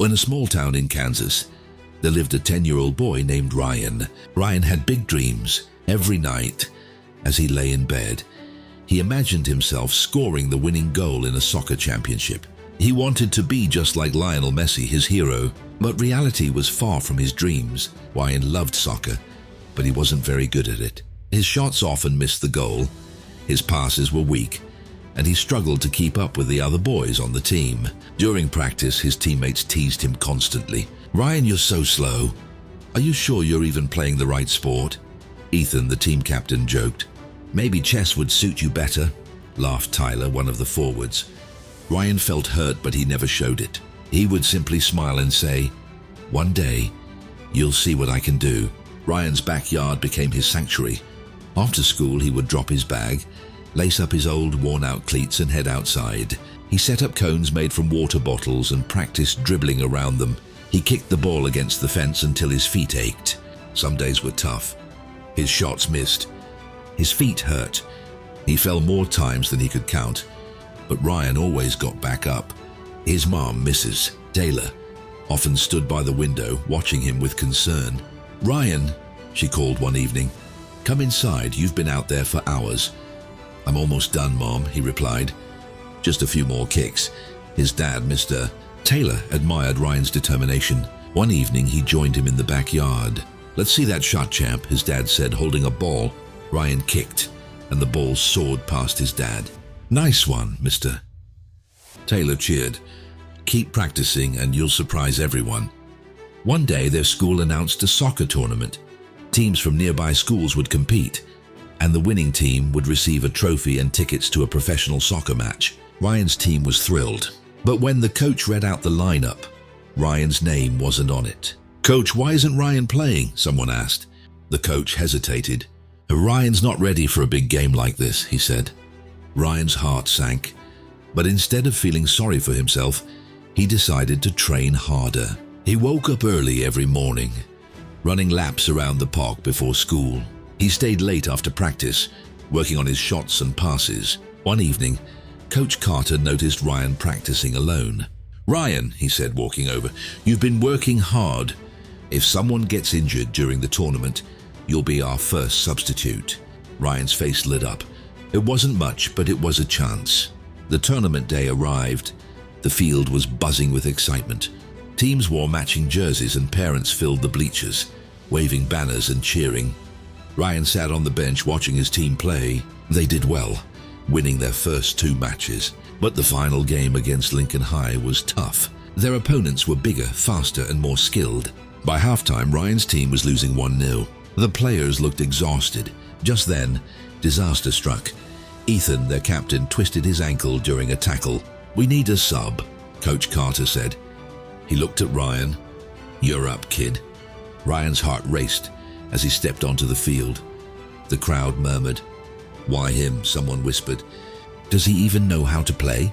In a small town in Kansas, there lived a 10-year-old boy named Ryan. Ryan had big dreams. Every night, as he lay in bed, he imagined himself scoring the winning goal in a soccer championship. He wanted to be just like Lionel Messi, his hero, but reality was far from his dreams. Ryan loved soccer, but he wasn't very good at it. His shots often missed the goal, his passes were weak, and he struggled to keep up with the other boys on the team. During practice, his teammates teased him constantly. "Ryan, you're so slow. Are you sure you're even playing the right sport?" Ethan, the team captain, joked. "Maybe chess would suit you better," laughed Tyler, one of the forwards. Ryan felt hurt, but he never showed it. He would simply smile and say, "One day, you'll see what I can do." Ryan's backyard became his sanctuary. After school, he would drop his bag, lace up his old worn-out cleats and head outside. He set up cones made from water bottles and practiced dribbling around them. He kicked the ball against the fence until his feet ached. Some days were tough. His shots missed. His feet hurt. He fell more times than he could count, but Ryan always got back up. His mom, Mrs. Taylor, often stood by the window watching him with concern. "Ryan," she called one evening, "come inside. You've been out there for hours." "I'm almost done, Mom," he replied. "Just a few more kicks." His dad, Mr. Taylor, admired Ryan's determination. One evening, he joined him in the backyard. "Let's see that shot, champ," his dad said, holding a ball. Ryan kicked, and the ball soared past his dad. "Nice one, Mr. Taylor cheered. "Keep practicing and you'll surprise everyone." One day, their school announced a soccer tournament. Teams from nearby schools would compete, and the winning team would receive a trophy and tickets to a professional soccer match. Ryan's team was thrilled, but when the coach read out the lineup, Ryan's name wasn't on it. "Coach, why isn't Ryan playing?" someone asked. The coach hesitated. "Ryan's not ready for a big game like this," he said. Ryan's heart sank, but instead of feeling sorry for himself, he decided to train harder. He woke up early every morning, running laps around the park before school. He stayed late after practice, working on his shots and passes. One evening, Coach Carter noticed Ryan practicing alone. "Ryan," he said, walking over, "you've been working hard. If someone gets injured during the tournament, you'll be our first substitute." Ryan's face lit up. It wasn't much, but it was a chance. The tournament day arrived. The field was buzzing with excitement. Teams wore matching jerseys and parents filled the bleachers, waving banners and cheering. Ryan sat on the bench watching his team play. They did well, winning their first 2 matches. But the final game against Lincoln High was tough. Their opponents were bigger, faster, and more skilled. By halftime, Ryan's team was losing 1-0. The players looked exhausted. Just then, disaster struck. Ethan, their captain, twisted his ankle during a tackle. "We need a sub," Coach Carter said. He looked at Ryan. "You're up, kid." Ryan's heart raced as he stepped onto the field. The crowd murmured. "Why him?" someone whispered. "Does he even know how to play?"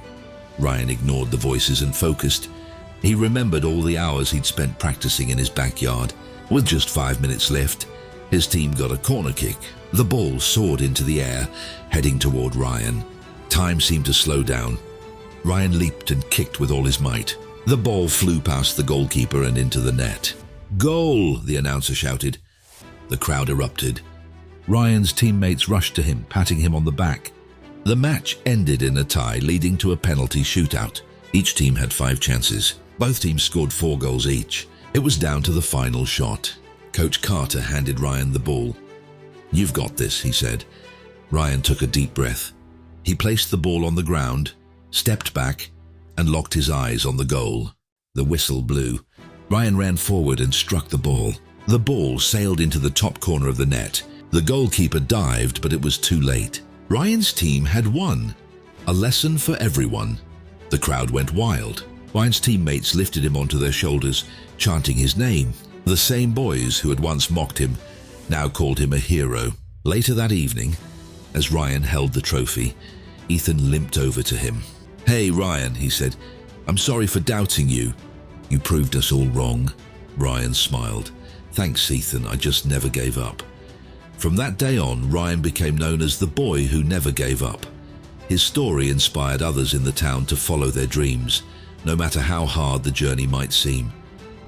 Ryan ignored the voices and focused. He remembered all the hours he'd spent practicing in his backyard. With just 5 minutes left, his team got a corner kick. The ball soared into the air, heading toward Ryan. Time seemed to slow down. Ryan leaped and kicked with all his might. The ball flew past the goalkeeper and into the net. "Goal!" the announcer shouted. The crowd erupted. Ryan's teammates rushed to him, patting him on the back. The match ended in a tie, leading to a penalty shootout. Each team had 5 chances. Both teams scored 4 goals each. It was down to the final shot. Coach Carter handed Ryan the ball. "You've got this," he said. Ryan took a deep breath. He placed the ball on the ground, stepped back, and locked his eyes on the goal. The whistle blew. Ryan ran forward and struck the ball. The ball sailed into the top corner of the net. The goalkeeper dived, but it was too late. Ryan's team had won. A lesson for everyone. The crowd went wild. Ryan's teammates lifted him onto their shoulders, chanting his name. The same boys who had once mocked him now called him a hero. Later that evening, as Ryan held the trophy, Ethan limped over to him. "Hey, Ryan," he said, "I'm sorry for doubting you. You proved us all wrong." Ryan smiled. "Thanks, Ethan, I just never gave up." From that day on, Ryan became known as the boy who never gave up. His story inspired others in the town to follow their dreams. no matter how hard the journey might seem.